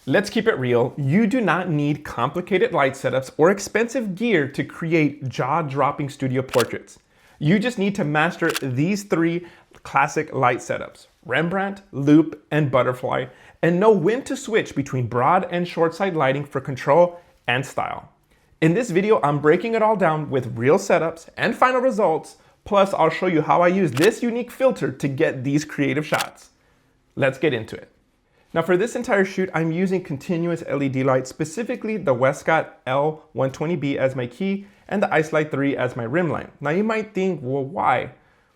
Let's keep it real. You do not need complicated light setups or expensive gear to create jaw-dropping studio portraits. You just need to master these three classic light setups: Rembrandt, loop, and butterfly, and know when to switch between broad and short side lighting for control and style. In this video, I'm breaking it all down with real setups and final results, plus I'll show you how I use this unique filter to get these creative shots. Let's get into it. Now for this entire shoot, I'm using continuous LED light, specifically the Wescott L120B as my key and the Ice Light 3 as my rim light. Now you might think, well, why?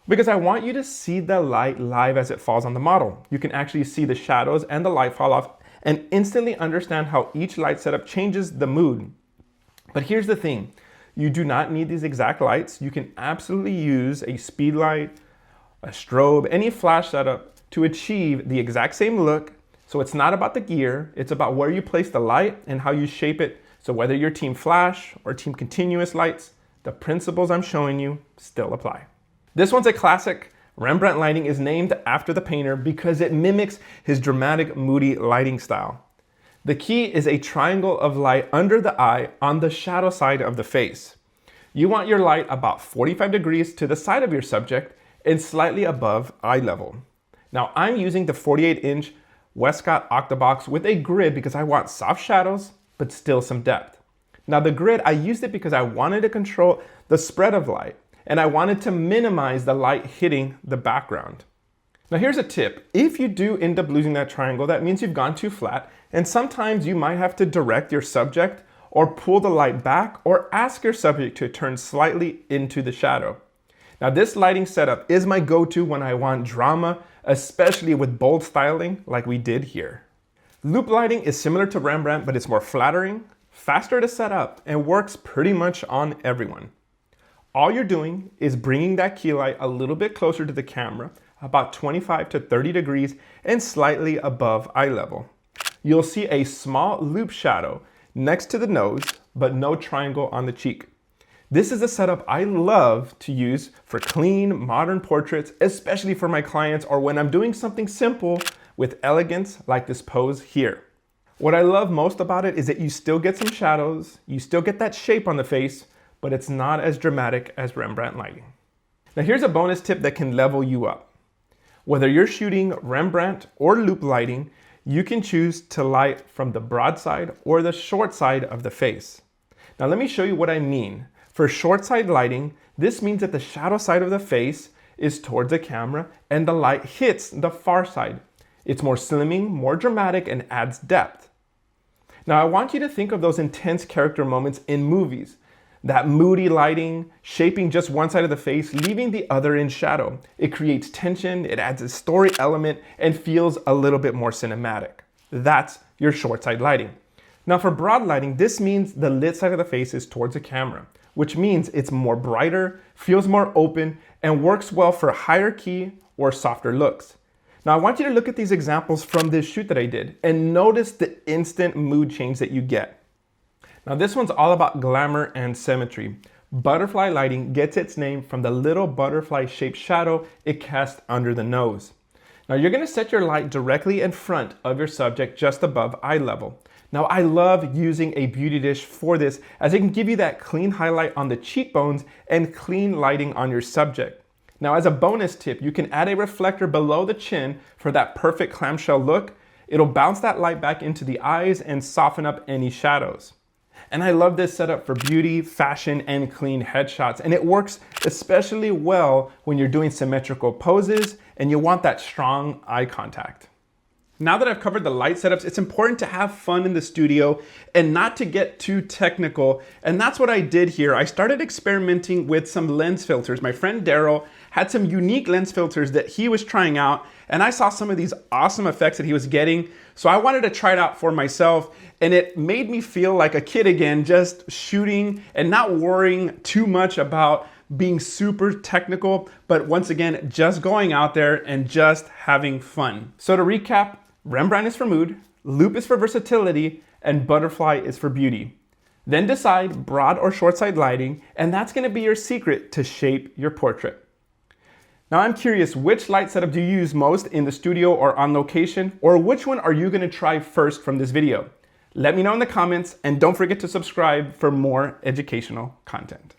Because I want you to see the light live as it falls on the model. You can actually see the shadows and the light fall off and instantly understand how each light setup changes the mood. But here's the thing, you do not need these exact lights. You can absolutely use a speed light, a strobe, any flash setup to achieve the exact same look. So it's not about the gear, it's about where you place the light and how you shape it. So whether you're team flash or team continuous lights, the principles I'm showing you still apply. This one's a classic. Rembrandt Lighting is named after the painter because it mimics his dramatic, moody lighting style. The key is a triangle of light under the eye on the shadow side of the face. You want your light about 45 degrees to the side of your subject and slightly above eye level. Now I'm using the 48-inch Wescott Octa Box with a grid because I want soft shadows, but still some depth. Now the grid, I used it because I wanted to control the spread of light and I wanted to minimize the light hitting the background. Now here's a tip. If you do end up losing that triangle, that means you've gone too flat, and sometimes you might have to direct your subject or pull the light back or ask your subject to turn slightly into the shadow. Now this lighting setup is my go-to when I want drama, especially with bold styling like we did here. Loop lighting is similar to Rembrandt, but it's more flattering, faster to set up, and works pretty much on everyone. All you're doing is bringing that key light a little bit closer to the camera, about 25 to 30 degrees and slightly above eye level. You'll see a small loop shadow next to the nose, but no triangle on the cheek. This is a setup I love to use for clean, modern portraits, especially for my clients or when I'm doing something simple with elegance like this pose here. What I love most about it is that you still get some shadows, you still get that shape on the face, but it's not as dramatic as Rembrandt lighting. Now here's a bonus tip that can level you up. Whether you're shooting Rembrandt or loop lighting, you can choose to light from the broad side or the short side of the face. Now let me show you what I mean. For short side lighting, this means that the shadow side of the face is towards the camera and the light hits the far side. It's more slimming, more dramatic, and adds depth. Now I want you to think of those intense character moments in movies. That moody lighting, shaping just one side of the face, leaving the other in shadow. It creates tension, it adds a story element, and feels a little bit more cinematic. That's your short side lighting. Now for broad lighting, this means the lit side of the face is towards the camera, which means it's more brighter, feels more open, and works well for higher key or softer looks. Now I want you to look at these examples from this shoot that I did and notice the instant mood change that you get. Now this one's all about glamour and symmetry. Butterfly lighting gets its name from the little butterfly shaped shadow it casts under the nose. Now you're gonna set your light directly in front of your subject just above eye level. Now I love using a beauty dish for this as it can give you that clean highlight on the cheekbones and clean lighting on your subject. Now as a bonus tip, you can add a reflector below the chin for that perfect clamshell look. It'll bounce that light back into the eyes and soften up any shadows. And I love this setup for beauty, fashion, and clean headshots. And it works especially well when you're doing symmetrical poses and you want that strong eye contact. Now that I've covered the light setups, it's important to have fun in the studio and not to get too technical. And that's what I did here. I started experimenting with some lens filters. My friend Daryl had some unique lens filters that he was trying out, and I saw some of these awesome effects that he was getting. So I wanted to try it out for myself, and it made me feel like a kid again, just shooting and not worrying too much about being super technical, but once again, just going out there and just having fun. So to recap, Rembrandt is for mood, loop is for versatility, and butterfly is for beauty. Then decide broad or short side lighting, and that's gonna be your secret to shape your portrait. Now I'm curious, which light setup do you use most in the studio or on location, or which one are you gonna try first from this video? Let me know in the comments, and don't forget to subscribe for more educational content.